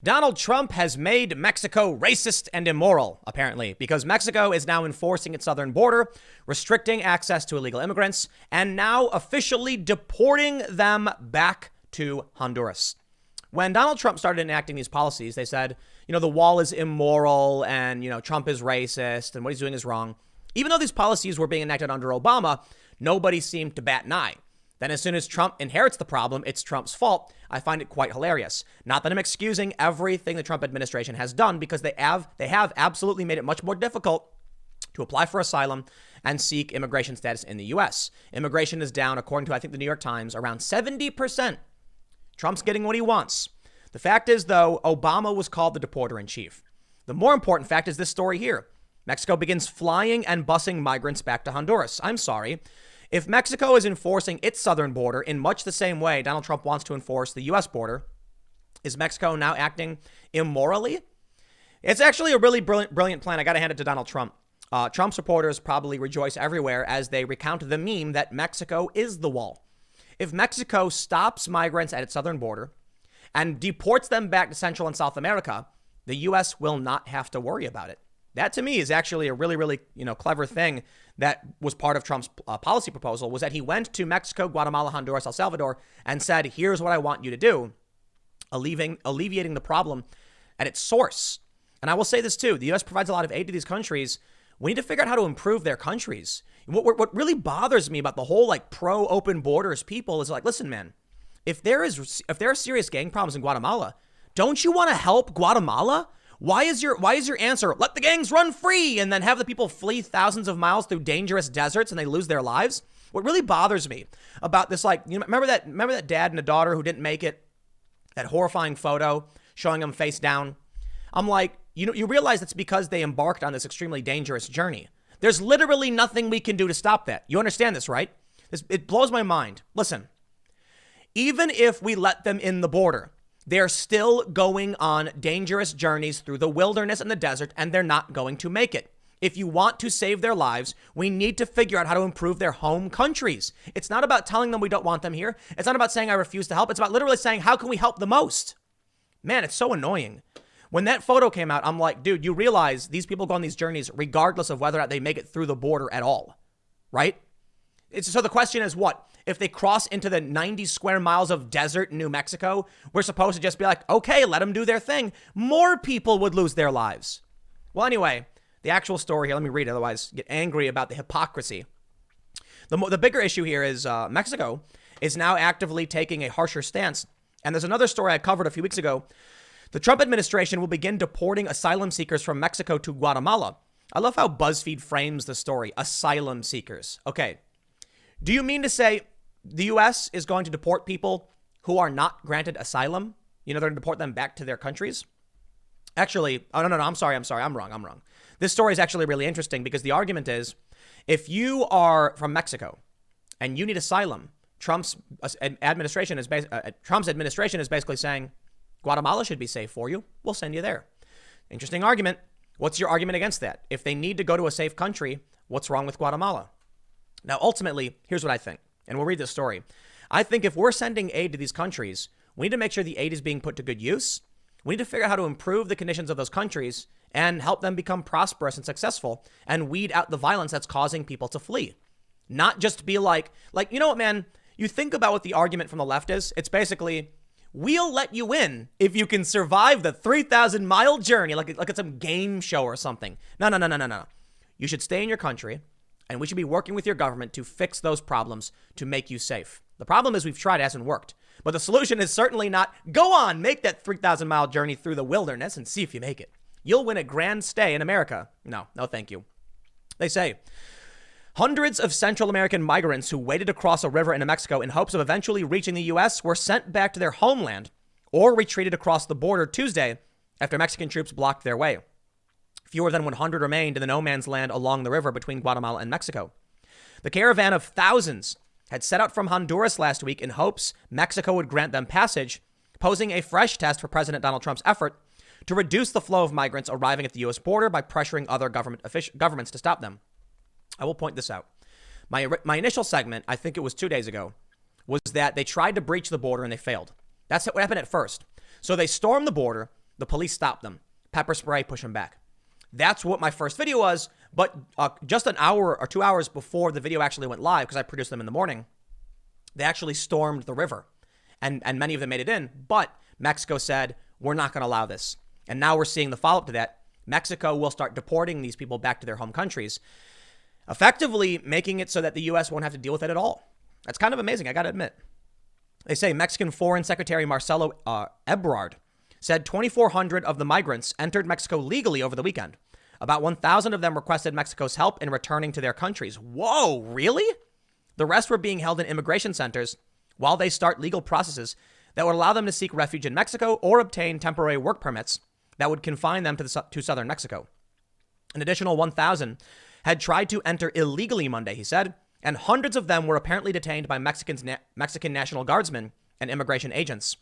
Donald Trump has made Mexico racist and immoral, apparently, because Mexico is now enforcing its southern border, restricting access to illegal immigrants, and now officially deporting them back to Honduras. When Donald Trump started enacting these policies, they said, the wall is immoral and, Trump is racist and what he's doing is wrong. Even though these policies were being enacted under Obama, nobody seemed to bat an eye. Then as soon as Trump inherits the problem, it's Trump's fault. I find it quite hilarious. Not that I'm excusing everything the Trump administration has done, because they have absolutely made it much more difficult to apply for asylum and seek immigration status in the U.S. Immigration is down, according to, I think, the New York Times, around 70%. Trump's getting what he wants. The fact is, though, Obama was called the deporter in chief. The more important fact is this story here. Mexico begins flying and busing migrants back to Honduras. I'm sorry. If Mexico is enforcing its southern border in much the same way Donald Trump wants to enforce the U.S. border, is Mexico now acting immorally? It's actually a really brilliant plan. I got to hand it to Donald Trump. Trump supporters probably rejoice everywhere as they recount the meme that Mexico is the wall. If Mexico stops migrants at its southern border and deports them back to Central and South America, the U.S. will not have to worry about it. That, to me, is actually a really, clever thing that was part of Trump's policy proposal, was that he went to Mexico, Guatemala, Honduras, El Salvador, and said, here's what I want you to do, alleviating the problem at its source. And I will say this, too. The U.S. provides a lot of aid to these countries. We need to figure out how to improve their countries. What really bothers me about the whole, pro-open borders people is, listen, man, if there are serious gang problems in Guatemala, don't you want to help Guatemala? Why is your answer, let the gangs run free and then have the people flee thousands of miles through dangerous deserts and they lose their lives? What really bothers me about this, remember that dad and a daughter who didn't make it? That horrifying photo showing them face down? I'm like, you realize it's because they embarked on this extremely dangerous journey. There's literally nothing we can do to stop that. You understand this, right? It blows my mind. Listen, even if we let them in the border, they're still going on dangerous journeys through the wilderness and the desert, and they're not going to make it. If you want to save their lives, we need to figure out how to improve their home countries. It's not about telling them we don't want them here. It's not about saying I refuse to help. It's about literally saying, how can we help the most? Man, it's so annoying. When that photo came out, I'm like, dude, you realize these people go on these journeys regardless of whether or not they make it through the border at all, right? So the question is what? If they cross into the 90 square miles of desert in New Mexico, we're supposed to just be like, okay, let them do their thing. More people would lose their lives. Well, anyway, the actual story here, let me read it, otherwise get angry about the hypocrisy. The bigger issue here is Mexico is now actively taking a harsher stance. And there's another story I covered a few weeks ago. The Trump administration will begin deporting asylum seekers from Mexico to Guatemala. I love how BuzzFeed frames the story, asylum seekers. Okay. Do you mean to say the U.S. is going to deport people who are not granted asylum? They're going to deport them back to their countries? Actually, no, I'm sorry. I'm wrong. This story is actually really interesting because the argument is if you are from Mexico and you need asylum, Trump's administration is basically saying Guatemala should be safe for you. We'll send you there. Interesting argument. What's your argument against that? If they need to go to a safe country, what's wrong with Guatemala? Now, ultimately, here's what I think, and we'll read this story. I think if we're sending aid to these countries, we need to make sure the aid is being put to good use. We need to figure out how to improve the conditions of those countries and help them become prosperous and successful and weed out the violence that's causing people to flee. Not just be like, you know what, man? You think about what the argument from the left is. It's basically, we'll let you in if you can survive the 3,000-mile journey, like it's some game show or something. No. You should stay in your country. And we should be working with your government to fix those problems to make you safe. The problem is we've tried, it hasn't worked. But the solution is certainly not, go on, make that 3,000-mile journey through the wilderness and see if you make it. You'll win a grand stay in America. No, thank you. They say, hundreds of Central American migrants who waited to cross a river into Mexico in hopes of eventually reaching the U.S. were sent back to their homeland or retreated across the border Tuesday after Mexican troops blocked their way. Fewer than 100 remained in the no man's land along the river between Guatemala and Mexico. The caravan of thousands had set out from Honduras last week in hopes Mexico would grant them passage, posing a fresh test for President Donald Trump's effort to reduce the flow of migrants arriving at the U.S. border by pressuring other governments to stop them. I will point this out. My initial segment, I think it was 2 days ago, was that they tried to breach the border and they failed. That's what happened at first. So they stormed the border. The police stopped them. Pepper spray, push them back. That's what my first video was. But just an hour or 2 hours before the video actually went live, because I produced them in the morning, they actually stormed the river. And many of them made it in. But Mexico said, we're not going to allow this. And now we're seeing the follow-up to that. Mexico will start deporting these people back to their home countries, effectively making it so that the U.S. won't have to deal with it at all. That's kind of amazing, I got to admit. They say Mexican Foreign Secretary Marcelo Ebrard said 2,400 of the migrants entered Mexico legally over the weekend. About 1,000 of them requested Mexico's help in returning to their countries. Whoa, really? The rest were being held in immigration centers while they start legal processes that would allow them to seek refuge in Mexico or obtain temporary work permits that would confine them to southern Mexico. An additional 1,000 had tried to enter illegally Monday, he said, and hundreds of them were apparently detained by Mexican National Guardsmen and immigration agents.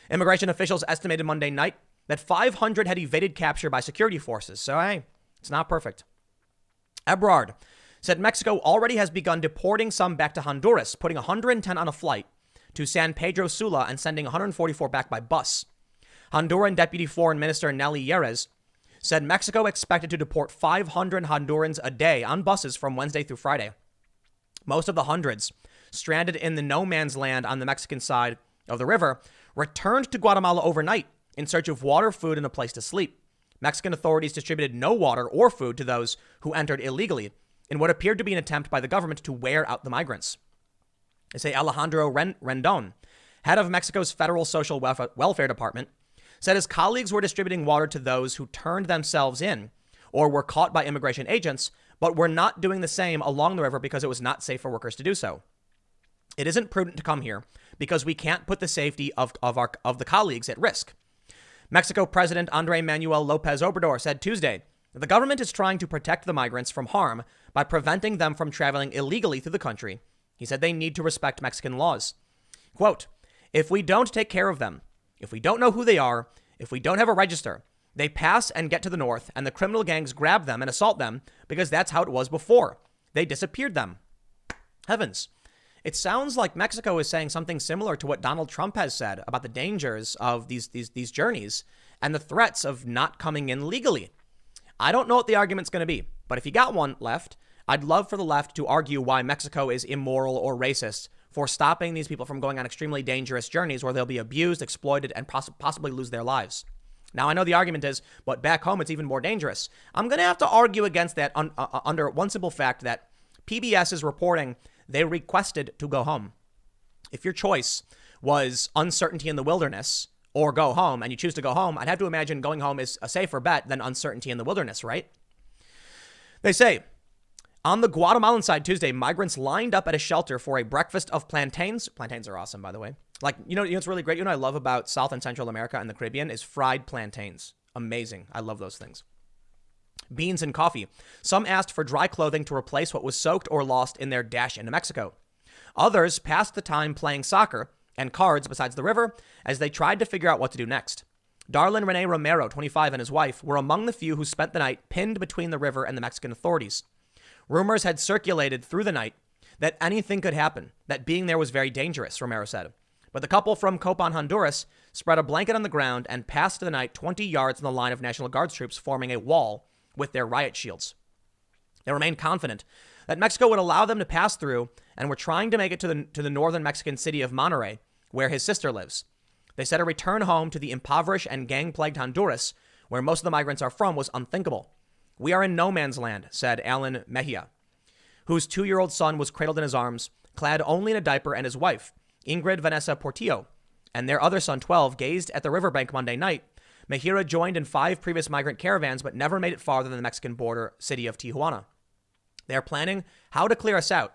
Immigration officials estimated Monday night that 500 had evaded capture by security forces. So, hey, it's not perfect. Ebrard said Mexico already has begun deporting some back to Honduras, putting 110 on a flight to San Pedro Sula and sending 144 back by bus. Honduran Deputy Foreign Minister Nelly Yerez said Mexico expected to deport 500 Hondurans a day on buses from Wednesday through Friday. Most of the hundreds stranded in the no man's land on the Mexican side of the river returned to Guatemala overnight in search of water, food, and a place to sleep. Mexican authorities distributed no water or food to those who entered illegally in what appeared to be an attempt by the government to wear out the migrants. They say Alejandro Rendon, head of Mexico's Federal Social Welfare Department, said his colleagues were distributing water to those who turned themselves in or were caught by immigration agents, but were not doing the same along the river because it was not safe for workers to do so. It isn't prudent to come here because we can't put the safety of the colleagues at risk. Mexico President Andrés Manuel López Obrador said Tuesday that the government is trying to protect the migrants from harm by preventing them from traveling illegally through the country. He said they need to respect Mexican laws. Quote, if we don't take care of them, if we don't know who they are, if we don't have a register, they pass and get to the north and the criminal gangs grab them and assault them because that's how it was before. They disappeared them. Heavens. It sounds like Mexico is saying something similar to what Donald Trump has said about the dangers of these journeys and the threats of not coming in legally. I don't know what the argument's going to be, but if you got one left, I'd love for the left to argue why Mexico is immoral or racist for stopping these people from going on extremely dangerous journeys where they'll be abused, exploited, and possibly lose their lives. Now, I know the argument is, but back home, it's even more dangerous. I'm going to have to argue against that under one simple fact that PBS is reporting they requested to go home. If your choice was uncertainty in the wilderness or go home and you choose to go home, I'd have to imagine going home is a safer bet than uncertainty in the wilderness, right? They say, on the Guatemalan side Tuesday, migrants lined up at a shelter for a breakfast of plantains. Plantains are awesome, by the way. Like, you know what's really great? You know what I love about South and Central America and the Caribbean is fried plantains. Amazing. I love those things. Beans and coffee. Some asked for dry clothing to replace what was soaked or lost in their dash into Mexico. Others passed the time playing soccer and cards besides the river as they tried to figure out what to do next. Darlin Rene Romero, 25, and his wife were among the few who spent the night pinned between the river and the Mexican authorities. Rumors had circulated through the night that anything could happen, that being there was very dangerous, Romero said. But the couple from Copan, Honduras, spread a blanket on the ground and passed the night 20 yards in the line of National Guard troops forming a wall with their riot shields. They remained confident that Mexico would allow them to pass through and were trying to make it to the northern Mexican city of Monterrey, where his sister lives. They said a return home to the impoverished and gang-plagued Honduras, where most of the migrants are from, was unthinkable. We are in no man's land, said Alan Mejia, whose 2-year-old son was cradled in his arms, clad only in a diaper, and his wife, Ingrid Vanessa Portillo, and their other son, 12, gazed at the riverbank Monday night. Mejia joined in 5 previous migrant caravans, but never made it farther than the Mexican border city of Tijuana. They are planning how to clear us out.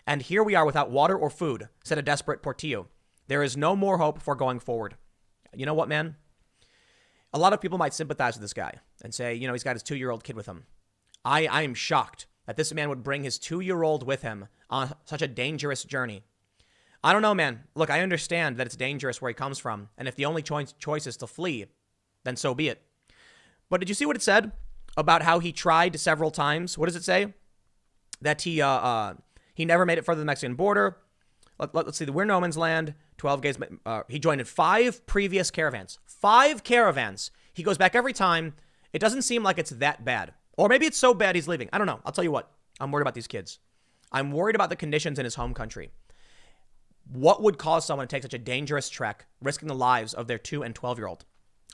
And here we are without water or food, said a desperate Portillo. There is no more hope for going forward. You know what, man? A lot of people might sympathize with this guy and say, you know, he's got his 2-year-old kid with him. I am shocked that this man would bring his 2-year-old with him on such a dangerous journey. I don't know, man. Look, I understand that it's dangerous where he comes from. And if the only choice is to flee, then so be it. But did you see what it said about how he tried several times? What does it say? That he never made it further than the Mexican border. Let's see. We're no man's land. 12 gays. He joined in 5 previous caravans. 5 caravans. He goes back every time. It doesn't seem like it's that bad. Or maybe it's so bad he's leaving. I don't know. I'll tell you what. I'm worried about these kids. I'm worried about the conditions in his home country. What would cause someone to take such a dangerous trek, risking the lives of their 2 and 12-year-old?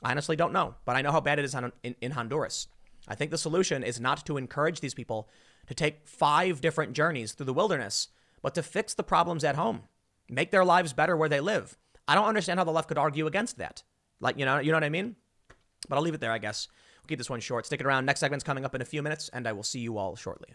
I honestly don't know, but I know how bad it is in Honduras. I think the solution is not to encourage these people to take 5 different journeys through the wilderness, but to fix the problems at home, make their lives better where they live. I don't understand how the left could argue against that. Like, you know what I mean? But I'll leave it there, I guess. We'll keep this one short. Stick it around. Next segment's coming up in a few minutes, and I will see you all shortly.